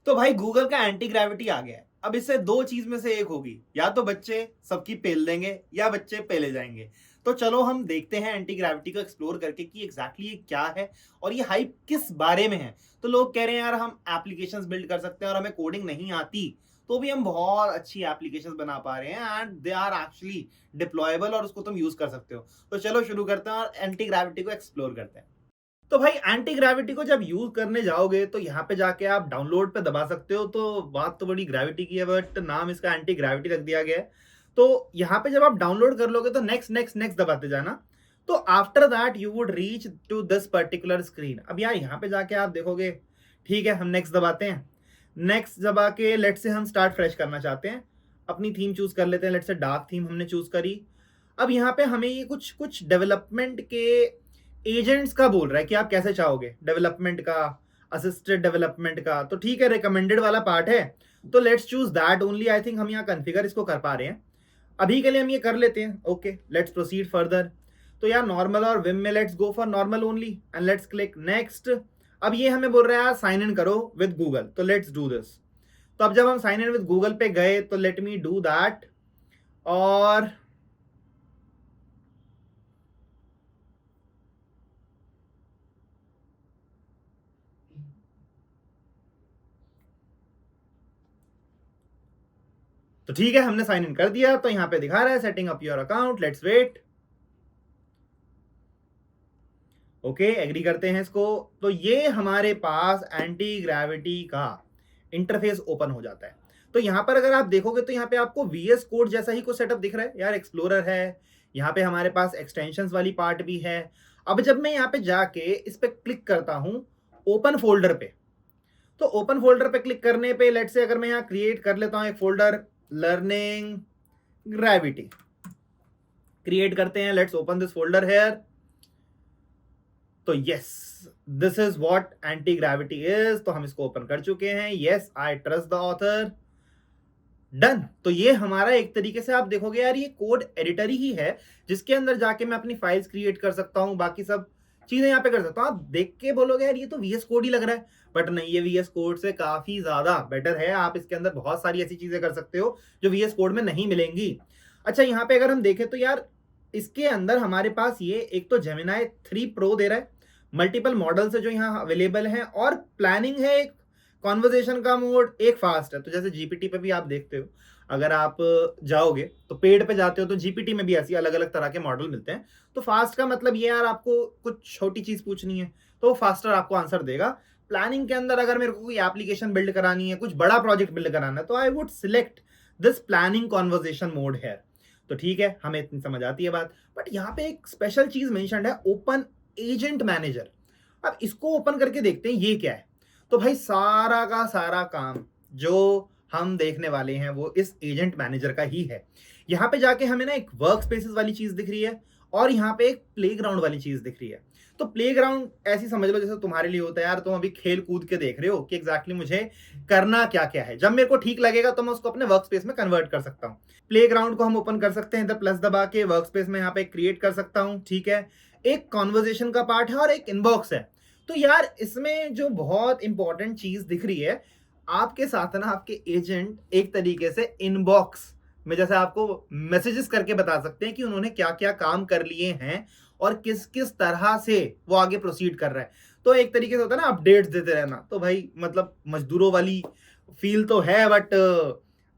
तो भाई गूगल का एंटी ग्रेविटी आ गया है। अब इससे दो चीज में से एक होगी, या तो बच्चे सबकी पेल देंगे या बच्चे पेले जाएंगे। तो चलो हम देखते हैं एंटी ग्रेविटी को एक्सप्लोर करके कि एग्जैक्टली ये क्या है और ये हाइप किस बारे में है। तो लोग कह रहे हैं यार हम एप्लीकेशंस बिल्ड कर सकते हैं और हमें कोडिंग नहीं आती तो भी हम बहुत अच्छी एप्लीकेशंस बना पा रहे हैं and they are actually deployable और उसको तुम यूज कर सकते हो। तो चलो शुरू करते हैं और एंटी ग्रेविटी को एक्सप्लोर करते हैं। तो भाई एंटी ग्रेविटी को जब यूज करने जाओगे तो यहाँ पे जाके आप डाउनलोड पे दबा सकते हो। तो बात तो बड़ी ग्रेविटी की है बट नाम इसका एंटी ग्रेविटी रख दिया गया है। तो यहाँ पे जब आप डाउनलोड कर लोगे तो नेक्स्ट नेक्स्ट नेक्स्ट दबाते जाना। तो after that you would reach to this particular screen. अब यार यहाँ पे जाके आप देखोगे, ठीक है हम नेक्स्ट दबाते हैं। नेक्स्ट दबा के लेट से हम स्टार्ट फ्रेश करना चाहते हैं, अपनी थीम चूज कर लेते हैं। लेट से डार्क थीम हमने चूज करी। अब यहाँ पे हमें ये कुछ कुछ डेवलपमेंट के एजेंट्स का बोल रहा है कि आप कैसे चाहोगे, डेवलपमेंट का, असिस्टेड डेवलपमेंट का। तो ठीक है, रिकमेंडेड वाला पार्ट है तो let's choose that only. I think हम यहाँ कॉन्फ़िगर इसको कर पा रहे हैं। अभी के लिए हम ये कर लेते हैं। Okay let's proceed further. तो यार नॉर्मल और विम में let's go for normal only and let's click next. अब ये हमें बोल रहा है यार साइन इन करो विद गूगल, तो लेट्स डू दिस। तो अब जब हम साइन इन विद गूगल पे गए तो लेट मी डू दैट। और तो ठीक है हमने साइन इन कर दिया। तो यहां पे दिखा रहा है setting up your account, let's wait. Okay agree करते हैं इसको। तो ये हमारे पास एंटी ग्रेविटी का इंटरफेस ओपन हो जाता है। तो यहां पर अगर आप देखोगे तो यहां पे आपको वीएस कोड जैसा ही कुछ सेटअप दिख रहा है यार। एक्सप्लोरर है, यहां पे हमारे पास एक्सटेंशंस वाली पार्ट भी है। अब जब मैं यहां पे जाके इस पे क्लिक करता हूं ओपन फोल्डर पे, तो ओपन फोल्डर पे क्लिक करने पे लेट से अगर मैं यहां क्रिएट कर लेता हूं एक फोल्डर लर्निंग ग्रेविटी, क्रिएट करते हैं। Let's open this folder here. तो yes this is what anti gravity is. तो हम इसको ओपन कर चुके हैं। Yes I trust the author, done. तो ये हमारा एक तरीके से आप देखोगे यार ये कोड एडिटर ही है जिसके अंदर जाके मैं अपनी फाइल्स क्रिएट कर सकता हूँ, बाकी सब चीजें यहाँ पे कर सकता हूँ। आप देख के बोलोगे यार ये तो वीएस कोड ही लग रहा है, बट नहीं, ये वीएस कोड से काफी ज्यादा बेटर है। आप इसके अंदर बहुत सारी ऐसी चीजें कर सकते हो जो वीएस कोड में नहीं मिलेंगी। अच्छा यहाँ पे अगर हम देखें तो यार इसके अंदर हमारे पास ये एक तो जेमिनाई 3 प्रो दे रहा है, मल्टीपल मॉडल्स है जो यहाँ अवेलेबल हैं, और प्लानिंग है, एक कॉन्वर्जेशन का मोड, एक फास्ट है। तो जैसे जीपीटी पे भी आप देखते हो, अगर आप जाओगे तो पेड पे जाते हो तो जीपीटी में भी ऐसी अलग अलग तरह के मॉडल मिलते हैं। तो फास्ट का मतलब ये यार आपको कुछ छोटी चीज पूछनी है तो वो फास्टर आपको आंसर देगा। प्लानिंग के अंदर अगर मेरे को कोई एप्लीकेशन बिल्ड करानी है, कुछ बड़ा प्रोजेक्ट बिल्ड कराना है, तो I would select this planning conversation mode है। तो ठीक है हमें इतनी समझ आती है बात। बट यहाँ पे एक स्पेशल चीज मेंशन्ड है, ओपन एजेंट मैनेजर। अब इसको ओपन करके देखते हैं ये क्या है। तो भाई सारा का सारा काम जो हम देखने वाले हैं वो इस एजेंट मैनेजर का ही है। यहाँ पे जाके हमें ना एक वर्क स्पेसेस वाली चीज दिख रही है और यहाँ पे एक प्लेग्राउंड वाली चीज दिख रही है। तो प्लेग्राउंड ऐसी समझ लो जैसे तुम्हारे लिए होता है यार, तुम अभी खेल कूद के देख रहे हो कि एग्जैक्टली मुझे करना क्या क्या है। जब मेरे को ठीक लगेगा तो मैं उसको अपने वर्क स्पेस में कन्वर्ट कर सकता हूँ। प्लेग्राउंड को हम ओपन कर सकते हैं, इधर प्लस दबा के वर्क स्पेस में यहाँ पे क्रिएट कर सकता हूँ। ठीक है, एक कॉन्वर्जेशन का पार्ट है और एक इनबॉक्स है। तो यार इसमें जो बहुत इंपॉर्टेंट चीज दिख रही है, आपके साथ ना आपके एजेंट एक तरीके से इनबॉक्स में जैसे आपको मैसेजेस करके बता सकते हैं कि उन्होंने क्या क्या काम कर लिए हैं और किस किस तरह से वो आगे प्रोसीड कर रहा है। तो एक तरीके से होता है ना अपडेट्स देते रहना। तो भाई मतलब मजदूरों वाली फील तो है, बट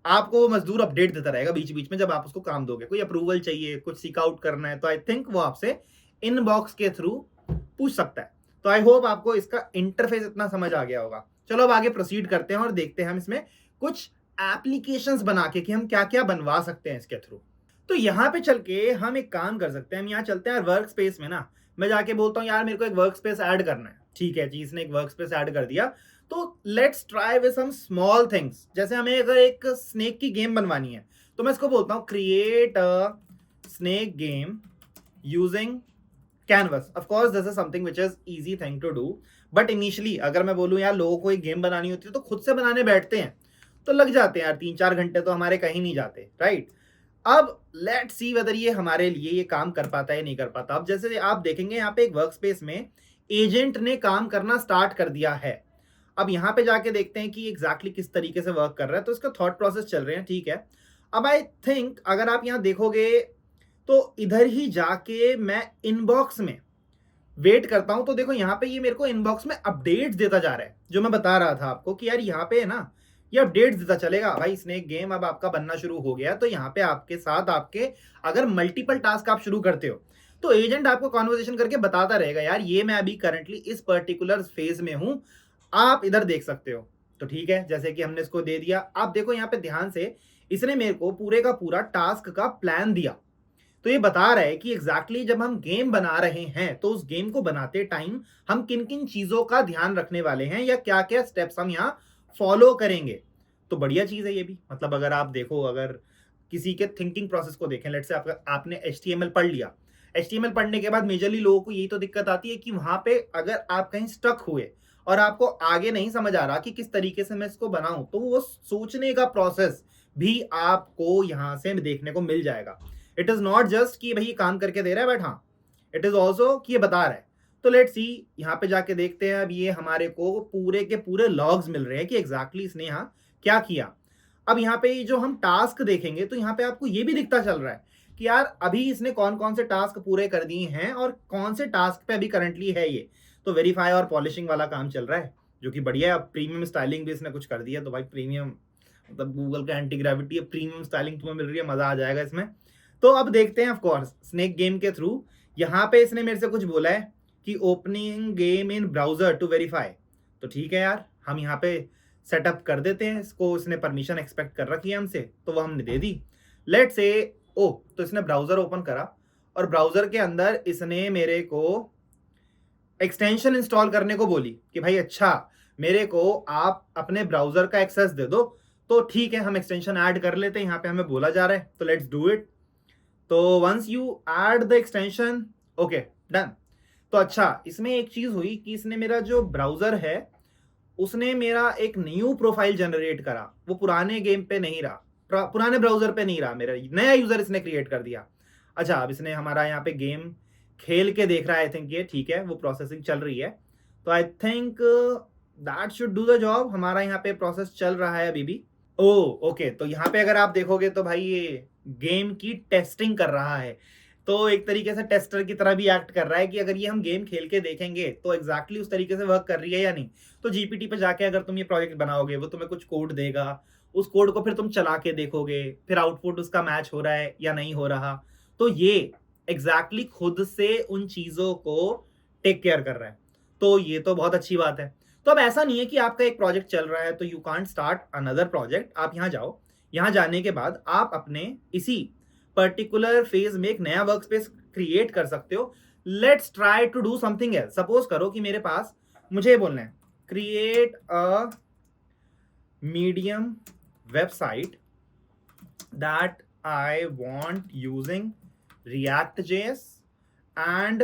आपको वो मजदूर अपडेट देता रहेगा बीच बीच में जब आप उसको काम दोगे। कोई अप्रूवल चाहिए, कुछ सीक आउट करना है, तो आई थिंक वो आपसे इनबॉक्स के थ्रू पूछ सकता है। तो आई होप आपको इसका इंटरफेस इतना समझ आ गया होगा। चलो अब आगे प्रोसीड करते हैं और देखते हैं हम इसमें कुछ एप्लीकेशंस बना के कि हम क्या क्या बनवा सकते हैं इसके थ्रू। तो यहाँ पे चल के हम एक काम कर सकते हैं। हम यहाँ चलते हैं वर्क स्पेस में ना, मैं जाके बोलता हूँ यार मेरे को एक वर्क स्पेस ऐड करना है। ठीक है जी, इसने एक वर्क स्पेस ऐड कर दिया। तो let's try with some small things. जैसे हमें अगर एक स्नेक की गेम बनवानी है तो मैं इसको बोलता हूँ create a snake game using canvas. Of course this is something which is easy thing to do, but initially अगर मैं बोलूं यार लोगों को एक गेम बनानी होती है तो खुद से बनाने बैठते हैं तो लग जाते हैं यार 3-4 घंटे, तो हमारे कहीं नहीं जाते, राइट। अब लेट्स सी वेदर ये हमारे लिए ये काम कर पाता है या नहीं कर पाता। अब जैसे आप देखेंगे यहाँ पे एक वर्क स्पेस में एजेंट ने काम करना स्टार्ट कर दिया है। अब यहाँ पे जाके देखते हैं कि एग्जैक्टली किस तरीके से वर्क कर रहा है, तो इसका थॉट प्रोसेस चल रहे हैं, ठीक है। अब आई थिंक अगर आप यहाँ देखोगे तो इधर ही जाके मैं इनबॉक्स में वेट करता हूं, तो देखो यहाँ पे ये मेरे को इनबॉक्स में अपडेट्स देता जा रहा है, जो मैं बता रहा था आपको कि यार यहाँ पे है ना, ये अपडेट्स देता चलेगा भाई, स्नेक गेम अब आपका बनना शुरू हो गया। तो यहाँ पे आपके साथ आपके अगर मल्टीपल टास्क आप शुरू करते हो तो एजेंट आपको कॉन्वर्सेशन करके बताता रहेगा, यार ये मैं अभी करंटली इस पर्टिकुलर फेज में हूं, आप इधर देख सकते हो। तो ठीक है, जैसे कि हमने इसको दे दिया। आप देखो यहाँ पे ध्यान से, इसने मेरे को पूरे का पूरा टास्क का प्लान दिया। तो ये बता रहा है कि एग्जैक्टली जब हम गेम बना रहे हैं तो उस गेम को बनाते टाइम हम किन किन चीजों का ध्यान रखने वाले हैं या क्या क्या स्टेप्स हम यहाँ फॉलो करेंगे। तो बढ़िया चीज है ये भी। मतलब अगर आप देखो, अगर किसी के थिंकिंग प्रोसेस को देखें, लेट्स से आपने HTML पढ़ लिया, HTML पढ़ने के बाद मेजरली लोगों को यही तो दिक्कत आती है कि वहां पे अगर आप कहीं स्टक हुए और आपको आगे नहीं समझ आ रहा कि किस तरीके से मैं इसको बनाऊं, तो वो सोचने का प्रोसेस भी आपको यहां से देखने को मिल जाएगा। इट इज नॉट जस्ट कि भाई काम करके दे रहा है, बट हाँ इट इज ऑल्सो कि ये बता रहा है। तो लेट्स सी, यहाँ पे जाके देखते हैं। अब ये हमारे को पूरे के पूरे लॉग्स मिल रहे हैं कि एग्जैक्टली इसने यहाँ क्या किया। अब यहाँ पे जो हम टास्क देखेंगे तो यहाँ पे आपको ये भी दिखता चल रहा है कि यार अभी इसने कौन कौन से टास्क पूरे कर दिए हैं और कौन से टास्क पे अभी करंटली है ये। तो वेरीफाई और पॉलिशिंग वाला काम चल रहा है, जो कि बढ़िया है। अब प्रीमियम स्टाइलिंग भी इसने कुछ कर दिया, तो भाई प्रीमियम मतलब गूगल का एंटी ग्रेविटी, प्रीमियम स्टाइलिंग तुम्हें मिल रही है, मजा आ जाएगा इसमें। तो अब देखते हैं, ऑफ कोर्स स्नेक गेम के थ्रू यहाँ पे इसने मेरे से कुछ बोला है कि opening game in browser to verify. तो ठीक है यार, हम यहाँ पे सेटअप कर देते हैं इसको। इसने परमिशन एक्सपेक्ट कर रखी है हमसे, तो वो हमने दे दी। लेट से ओ, तो इसने ब्राउजर ओपन करा और ब्राउजर के अंदर इसने मेरे को एक्सटेंशन इंस्टॉल करने को बोली कि भाई अच्छा मेरे को आप अपने ब्राउजर का एक्सेस दे दो। तो ठीक है, हम एक्सटेंशन ऐड कर लेते हैं, यहाँ पे हमें बोला जा रहा है, तो लेट्स डू इट। तो once you add the extension, okay done. तो अच्छा, इसमें एक चीज हुई कि इसने मेरा जो ब्राउजर है उसने मेरा एक न्यू प्रोफाइल जनरेट करा। वो पुराने गेम पे नहीं रहा, पुराने ब्राउजर पे नहीं रहा, मेरा नया यूजर इसने क्रिएट कर दिया। अच्छा, अब इसने हमारा यहाँ पे गेम खेल के देख रहा है, आई थिंक ये ठीक है, वो प्रोसेसिंग चल रही है। तो I think that should do the job. हमारा यहाँ पे प्रोसेस चल रहा है अभी भी। ओ ओके, तो यहाँ पे अगर आप देखोगे तो भाई ये गेम की टेस्टिंग कर रहा है। तो एक तरीके से टेस्टर की तरह भी एक्ट कर रहा है कि अगर ये हम गेम खेल के देखेंगे तो एग्जैक्टली उस तरीके से वर्क कर रही है या नहीं। तो जीपीटी पे जाके अगर तुम ये प्रोजेक्ट बनाओगे, वो तुम्हें कुछ कोड देगा, उस कोड को फिर तुम चला के देखोगे, फिर आउटपुट उसका मैच हो रहा है या नहीं हो रहा। तो ये एग्जैक्टली खुद से उन चीजों को टेक केयर कर रहा है। तो ये तो बहुत अच्छी बात है। तो अब ऐसा नहीं है कि आपका एक प्रोजेक्ट चल रहा है तो you can't start another project. आप यहाँ जाओ, यहाँ जाने के बाद आप अपने इसी पर्टिकुलर फेज में एक नया वर्क स्पेस क्रिएट कर सकते हो। Let's try to do something else. Suppose करो कि मेरे पास, मुझे ये बोलना है create a medium website that I want using React.js and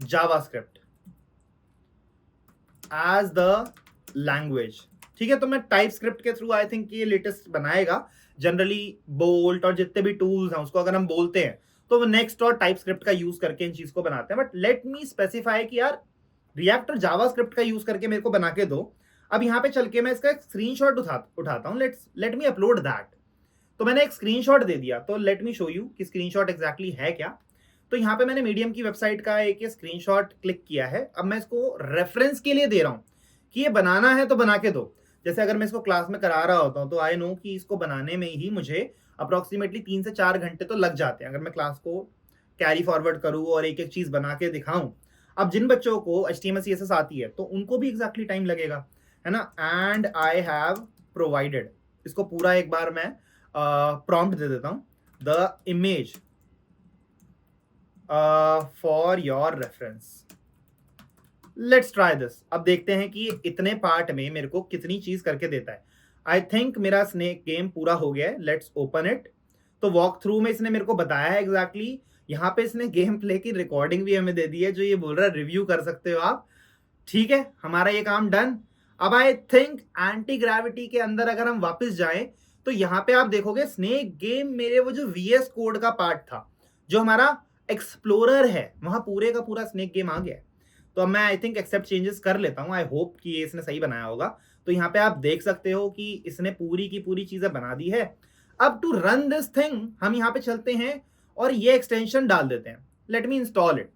JavaScript as the language। ठीक है, तो मैं TypeScript के थ्रू आई थिंक ये लेटेस्ट बनाएगा। जनरली बोल्ट और जितने भी टूल्स हैं उसको अगर हम बोलते हैं तो वो नेक्स्ट और TypeScript का यूज करके इन चीज को बनाते हैं। बट लेट मी स्पेसिफाई कि यार React और JavaScript का यूज करके मेरे को बना के दो। अब यहाँ पे चल के मैं इसका एक स्क्रीनशॉट उठाता हूँ। Let me upload that. तो मैंने एक स्क्रीनशॉट दे दिया, तो लेट मी शो यू कि स्क्रीनशॉट एग्जैक्टली है क्या। तो यहाँ पे मैंने मीडियम की वेबसाइट का एक स्क्रीनशॉट क्लिक किया है। अब मैं इसको रेफरेंस के लिए दे रहा हूँ कि ये बनाना है तो बना के दो। जैसे अगर मैं इसको क्लास में करा रहा होता हूँ तो आई नो कि इसको बनाने में ही मुझे अप्रोक्सीमेटली 3 से 4 घंटे तो लग जाते हैं, अगर मैं क्लास को कैरी फॉरवर्ड करूँ और एक एक चीज बना के दिखाऊं। अब जिन बच्चों को HTML CSS आती है तो उनको भी एग्जैक्टली टाइम लगेगा, है ना। एंड आई हैव प्रोवाइडेड, इसको पूरा एक बार मैं प्रॉम्प्ट दे देता हूं, the image for your reference. Let's try this. अब देखते हैं कि इतने पार्ट में मेरे को कितनी चीज करके देता है। आई थिंक मेरा स्नेक गेम पूरा हो गया है। Let's open it. तो वॉक थ्रू में इसने मेरे को बताया है एग्जैक्टली। यहाँ पे इसने गेम प्ले की रिकॉर्डिंग भी हमें दे दी है, जो ये बोल रहा है रिव्यू कर सकते हो आप। ठीक है, हमारा ये काम डन। अब आई थिंक एंटी ग्रेविटी के अंदर अगर हम वापस जाएं तो यहाँ पे आप देखोगे स्नेक गेम मेरे वो जो VS कोड का पार्ट था, जो हमारा एक्सप्लोरर है, वहां पूरे का पूरा स्नेक गेम आ गया है। तो अब मैं आई थिंक एक्सेप्ट चेंजेस कर लेता हूँ। आई होप कि ये इसने सही बनाया होगा। तो यहाँ पे आप देख सकते हो कि इसने पूरी की पूरी चीजें बना दी है। अब टू रन दिस थिंग हम यहाँ पे चलते हैं और ये एक्सटेंशन डाल देते हैं। Let me install it.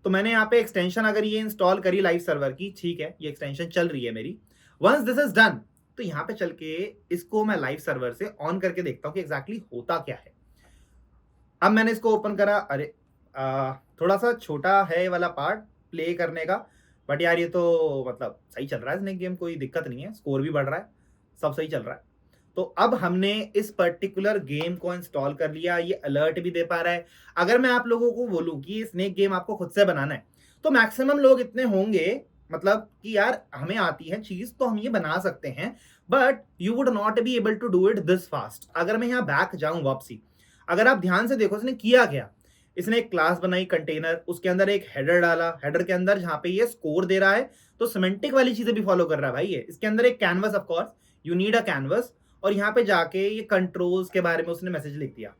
तो मैंने यहाँ पे एक्सटेंशन अगर ये इंस्टॉल करी लाइव सर्वर की, ठीक है, ये एक्सटेंशन चल रही है मेरी। वंस दिस इज डन, तो यहाँ पे चल के इसको मैं लाइव सर्वर से ऑन करके देखता हूँ कि एग्जैक्टली होता क्या है। अब मैंने इसको ओपन करा। अरे थोड़ा सा छोटा है ये वाला पार्ट प्ले करने का, बट यार ये तो मतलब सही चल रहा है स्नेक गेम, कोई दिक्कत नहीं है, स्कोर भी बढ़ रहा है, सब सही चल रहा है। तो अब हमने इस पर्टिकुलर गेम को इंस्टॉल कर लिया, ये अलर्ट भी दे पा रहा है। अगर मैं आप लोगों को बोलूं कि ये स्नेक गेम आपको खुद से बनाना है, तो मैक्सिमम लोग इतने होंगे मतलब कि यार हमें आती है चीज तो हम ये बना सकते हैं, but you would not be able to do it this fast. अगर मैं यहाँ बैक जाऊं वापसी, अगर आप ध्यान से देखो इसने किया क्या, इसने एक क्लास बनाई कंटेनर, उसके अंदर एक हेडर डाला, हेडर के अंदर जहां पे ये स्कोर दे रहा है तो सिमेंटिक वाली चीजें भी फॉलो कर रहा है भाई ये। इसके अंदर एक canvas, of course you need a canvas, और यहाँ पे जाके ये कंट्रोल्स के बारे में उसने मैसेज लिख दिया।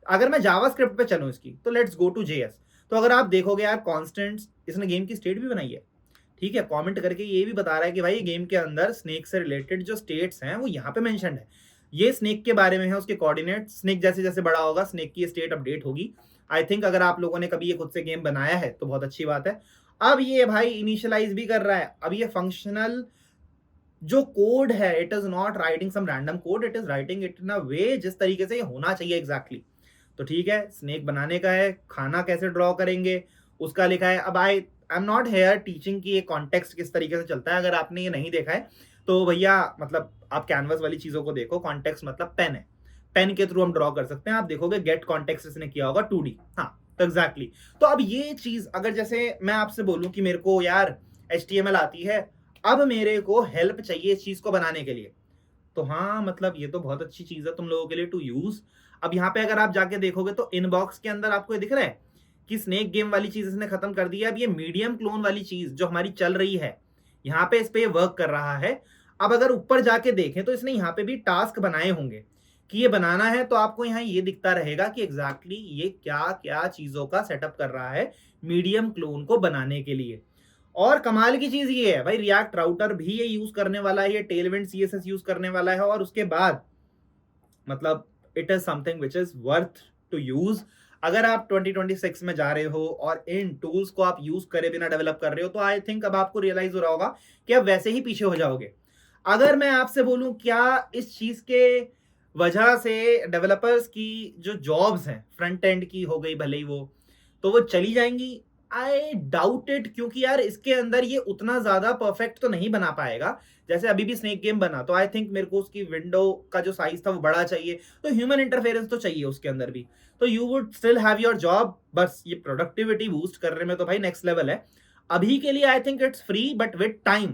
अगर मैं जावास्क्रिप्ट पे चलूं इसकी, तो लेट्स गो टू जेएस। तो अगर आप देखोगे यार कॉन्स्टेंट्स, इसने गेम की स्टेट भी बनाई है, ठीक है, कमेंट करके ये भी बता रहा है कि भाई गेम के अंदर स्नेक से रिलेटेड जो स्टेट्स हैं वो यहाँ पे मेंशन्ड है, ये स्नेक के बारे में है, उसके कोऑर्डिनेट, स्नेक जैसे जैसे बड़ा होगा स्नेक की स्टेट अपडेट होगी। आई थिंक अगर आप लोगों ने कभी ये खुद से गेम बनाया है तो बहुत अच्छी बात है। अब ये भाई इनिशियलाइज भी कर रहा है। अब ये फंक्शनल जो कोड है, it is not writing some random code, it is writing it in a way जिस तरीके से ये होना चाहिए एग्जैक्टली। तो ठीक है, स्नेक बनाने का है, खाना कैसे ड्रॉ करेंगे उसका लिखा है। अब I am not here teaching की ये कॉन्टेक्स्ट किस तरीके से चलता है, अगर आपने ये नहीं देखा है तो भैया मतलब आप कैनवस वाली चीजों को देखो। कॉन्टेक्स्ट मतलब पेन है, पेन के थ्रू हम ड्रॉ कर सकते हैं। आप देखोगे गेट कॉन्टेक्स्ट इसने किया होगा 2D। हाँ तो एग्जैक्टली तो अब ये चीज अगर जैसे मैं आपसे बोलूं कि मेरे को यार HTML आती है, अब मेरे को हेल्प चाहिए इस चीज को बनाने के लिए, तो हाँ मतलब ये तो बहुत अच्छी चीज है तुम लोगों के लिए टू यूज। अब यहाँ पे अगर आप जाके देखोगे तो इनबॉक्स के अंदर आपको ये दिख रहा है कि स्नेक गेम वाली चीज इसने खत्म कर दी है। अब ये मीडियम क्लोन वाली चीज जो हमारी चल रही है, यहाँ पे इस पे वर्क कर रहा है। अब अगर ऊपर जाके देखें तो इसने यहाँ पे भी टास्क बनाए होंगे कि ये बनाना है, तो आपको यहाँ ये दिखता रहेगा कि एग्जैक्टली ये क्या क्या चीजों का सेटअप कर रहा है मीडियम क्लोन को बनाने के लिए। और कमाल की चीज ये है भाई, रिएक्ट राउटर भी ये यूज करने वाला है, ये टेलविंड CSS यूज करने वाला है, और उसके बाद मतलब it is something which is worth to use. अगर आप 2026 में जा रहे हो और इन टूल्स को आप यूज करे बिना डेवलप कर रहे हो, तो आई थिंक अब आपको रियलाइज हो रहा होगा कि अब वैसे ही पीछे हो जाओगे। अगर मैं आपसे बोलूं क्या इस चीज के वजह से डेवलपर्स की जो जॉब्स हैं फ्रंट एंड की हो गई भले ही तो वो चली जाएंगी, आई डाउट इट। क्योंकि यार इसके अंदर ये उतना ज्यादा परफेक्ट तो नहीं बना पाएगा जैसे अभी भी स्नेक गेम बना। तो आई थिंक मेरे को उसकी विंडो का जो साइज था वो बड़ा चाहिए, तो ह्यूमन इंटरफेरेंस तो चाहिए उसके अंदर भी। तो you would still have your job, बस ये प्रोडक्टिविटी बूस्ट करने में तो भाई नेक्स्ट लेवल है। अभी के लिए I think it's free, but with time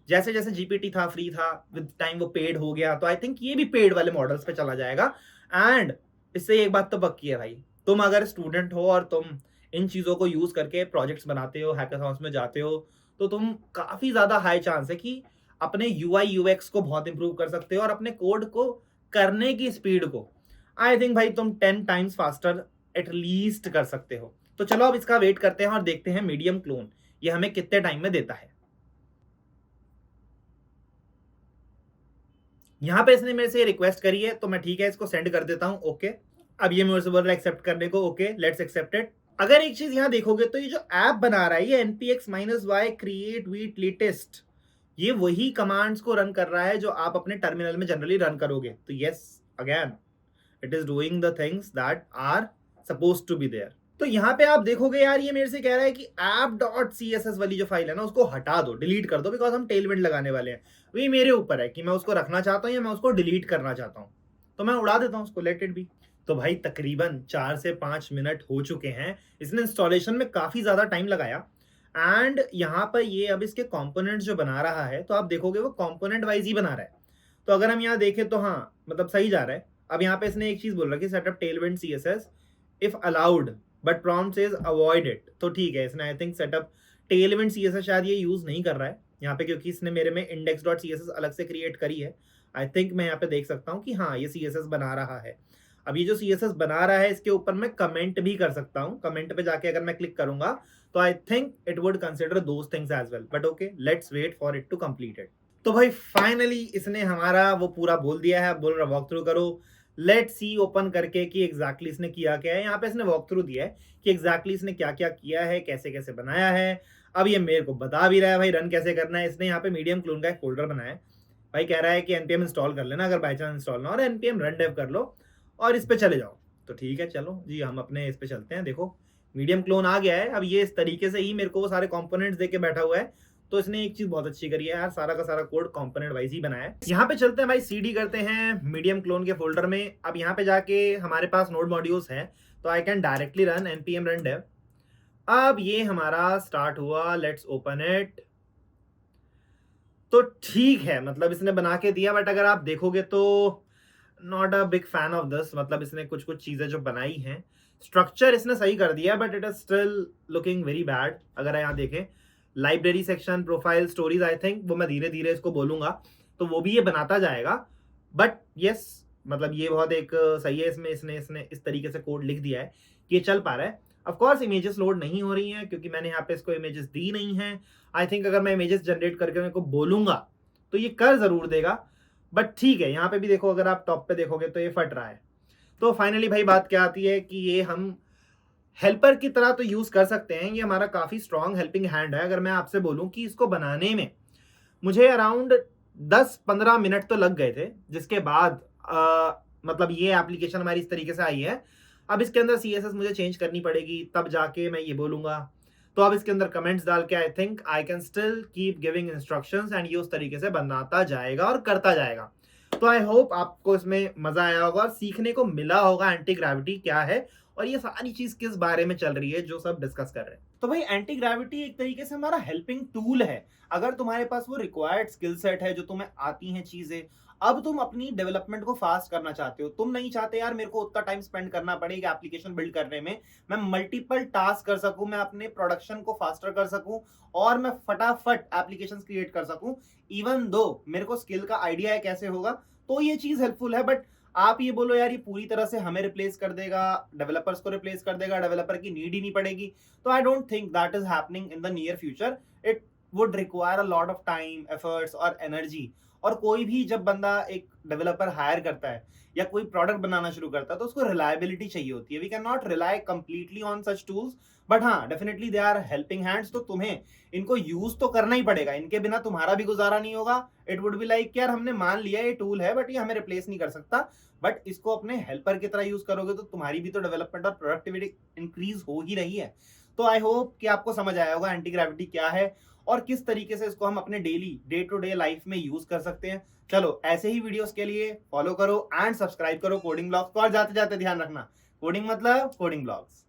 जैसे जैसे GPT था फ्री था, विद टाइम वो पेड हो गया, तो आई थिंक ये भी पेड वाले मॉडल्स पे चला जाएगा। एंड इससे एक बात तो पक्की है भाई, तुम अगर स्टूडेंट हो और तुम इन चीजों को यूज करके प्रोजेक्ट्स बनाते हो, हैकाथॉन्स में जाते हो, तो तुम काफी ज्यादा हाई चांस है कि अपने UI UX को बहुत इंप्रूव कर सकते हो और अपने कोड को करने की स्पीड को आई थिंक भाई तुम 10 टाइम्स फास्टर एटलीस्ट कर सकते हो। तो चलो अब इसका वेट करते हैं और देखते हैं मीडियम क्लोन ये हमें कितने टाइम में देता है। यहां पे इसने मेरे से रिक्वेस्ट करी है, तो मैं ठीक है इसको सेंड कर देता हूं। ओके, अब ये मेरे से बोल रहा है एक्सेप्ट करने को। Okay let's accept it. अगर एक चीज यहां देखोगे तो ये जो ऐप बना रहा है ये npx-y create with latest, ये वही कमांड्स को रन कर रहा है जो आप अपने टर्मिनल में जनरली रन करोगे। तो yes again it is doing the things that are supposed to be there. तो यहाँ पे आप देखोगे यार ये मेरे से कह रहा है कि app.css वाली जो फाइल है ना उसको हटा दो, डिलीट कर दो, बिकॉज हम टेलविंड लगाने वाले हैं। वही मेरे ऊपर है कि मैं उसको रखना चाहता हूँ या मैं उसको डिलीट करना चाहता हूँ, तो मैं उड़ा देता हूँ उसको, लेट इट बी। तो भाई तकरीबन 4 से 5 मिनट हो चुके हैं, इसने इंस्टॉलेशन में काफी ज्यादा टाइम लगाया। एंड यहाँ पर ये अब इसके कंपोनेंट्स जो बना रहा है, तो आप देखोगे वो कंपोनेंट वाइज ही बना रहा है। तो अगर हम यहाँ देखें तो हाँ मतलब सही जा रहा है। अब यहाँ पे इसने एक चीज बोल रहा है कि setup Tailwind CSS if allowed but prompt says avoid it. तो ठीक है, इसने I think setup Tailwind CSS शायद ये यूज नहीं कर रहा है यहाँ पे, क्योंकि इसने मेरे में index.css अलग से क्रिएट करी है। आई थिंक मैं यहाँ पे देख सकता हूँ कि हाँ ये CSS बना रहा है। अब ये जो CSS बना रहा है इसके ऊपर मैं कमेंट भी कर सकता हूँ। कमेंट पे जाके अगर मैं क्लिक करूंगा तो I think it would consider those things as well, but okay, let's wait for it to complete it. तो भाई फाइनली इसने हमारा वो पूरा बोल दिया है, बोल रहा वॉक थ्रू करो। लेट्स सी ओपन करके कि एग्जैक्टली इसने किया क्या है। यहाँ पे इसने वॉक थ्रू दिया है कि एग्जैक्टली इसने क्या क्या किया है, कैसे कैसे बनाया है। अब ये मेरे को बता भी रहा है भाई रन कैसे करना है। इसने यहाँ पे मीडियम क्लोन का एक फोल्डर बनाया है भाई, कह रहा है कि npm इंस्टॉल कर लेना, अगर बाई चांस इंस्टॉल ना हो, और npm रन डेव कर लो और इस पे चले जाओ। तो ठीक है, चलो जी हम अपने इस पे चलते हैं। देखो मीडियम क्लोन आ गया है। अब ये इस तरीके से ही मेरे को वो सारे कंपोनेंट्स देके बैठा हुआ है। तो इसने एक चीज बहुत अच्छी करी है यार, सारा का सारा कोड कंपोनेंट वाइज ही बनाया है। यहाँ पे चलते हैं भाई, सीडी करते हैं मीडियम क्लोन के फोल्डर में। अब यहाँ पे जाके हमारे पास नोड मॉड्यूल्स हैं, तो I can directly run npm run dev. अब ये हमारा स्टार्ट हुआ, लेट्स ओपन इट। तो ठीक है, मतलब इसने बना के दिया, बट अगर आप देखोगे तो not a big fan of this. मतलब इसने कुछ कुछ चीजें जो बनाई हैं, स्ट्रक्चर इसने सही कर दिया, but it is still looking very bad. अगर यहाँ देखें library section, profile, stories, I think वो मैं धीरे धीरे इसको बोलूंगा तो वो भी ये बनाता जाएगा। बट यस, मतलब ये बहुत एक सही है। इसमें इसने इसने इस तरीके से कोड लिख दिया है कि ये चल पा रहा है। ऑफ कोर्स इमेजेस लोड नहीं हो रही हैं क्योंकि मैंने यहाँ पे इसको इमेजेस दी नहीं है। आई थिंक अगर मैं इमेजेस जनरेट करके मेरे को बोलूंगा तो ये कर जरूर देगा, बट ठीक है। यहाँ पे भी देखो, अगर आप टॉप पे देखोगे तो ये फट रहा है। तो फाइनली भाई बात क्या आती है कि ये हम हेल्पर की तरह तो यूज कर सकते हैं। ये हमारा काफी स्ट्रॉन्ग हेल्पिंग हैंड है। अगर मैं आपसे बोलूं कि इसको बनाने में मुझे अराउंड 10-15 मिनट तो लग गए थे, जिसके बाद मतलब ये एप्लीकेशन हमारी इस तरीके से आई है। अब इसके अंदर CSS मुझे चेंज करनी पड़ेगी, तब जाके मैं ये बोलूंगा। तो अब इसके अंदर कमेंट्स डाल के I think I can still keep giving instructions and ये उस तरीके से बनाता जाएगा और करता जाएगा। तो आई होप आपको इसमें मजा आया होगा और सीखने को मिला होगा एंटी ग्रेविटी क्या है और ये सारी चीज किस बारे में चल रही है जो सब डिस्कस कर रहे हैं। तो भाई एंटी ग्रेविटी एक तरीके से हमारा हेल्पिंग टूल है। अगर तुम्हारे पास वो रिक्वायर्ड स्किल सेट है, जो तुम्हें आती हैं चीजें, अब तुम अपनी डेवलपमेंट को फास्ट करना चाहते हो, तुम नहीं चाहते यार मेरे को उतना टाइम स्पेंड करना पड़ेगा एप्लीकेशन बिल्ड करने में, मैं मल्टीपल टास्क कर सकूं, मैं अपने प्रोडक्शन को फास्टर कर सकूं और मैं फटाफट एप्लीकेशंस क्रिएट कर सकूं, इवन दो मेरे को स्किल का आइडिया है कैसे होगा, तो ये चीज हेल्पफुल है। बट आप ये बोलो यार ये पूरी तरह से हमें रिप्लेस कर देगा, डेवलपर्स को रिप्लेस कर देगा, डेवलपर की नीड ही नहीं पड़ेगी, तो I don't think that is happening in the near future. It would require a lot of time, efforts और एनर्जी। और कोई भी जब बंदा एक डेवलपर हायर करता है या कोई प्रोडक्ट बनाना शुरू करता है तो उसको रिलायबिलिटी चाहिए होती है। We can not rely completely on such tools, but हाँ definitely they are helping hands. तो तुम्हें इनको यूज तो करना ही पड़ेगा, इनके बिना तुम्हारा भी गुजारा नहीं होगा। इट वुड बी लाइक यार हमने मान लिया ये टूल है बट ये हमें रिप्लेस नहीं कर सकता, बट इसको अपने हेल्पर की तरह यूज करोगे तो तुम्हारी भी तो डेवलपमेंट और प्रोडक्टिविटी इंक्रीज हो ही रही है। तो आई होप कि आपको समझ आया होगा एंटी ग्रेविटी क्या है और किस तरीके से इसको हम अपने daily day to day life में यूज कर सकते हैं। चलो ऐसे ही वीडियोस के लिए फॉलो करो एंड सब्सक्राइब करो कोडिंग ब्लॉग्स को। और जाते जाते ध्यान रखना, कोडिंग मतलब कोडिंग ब्लॉग्स।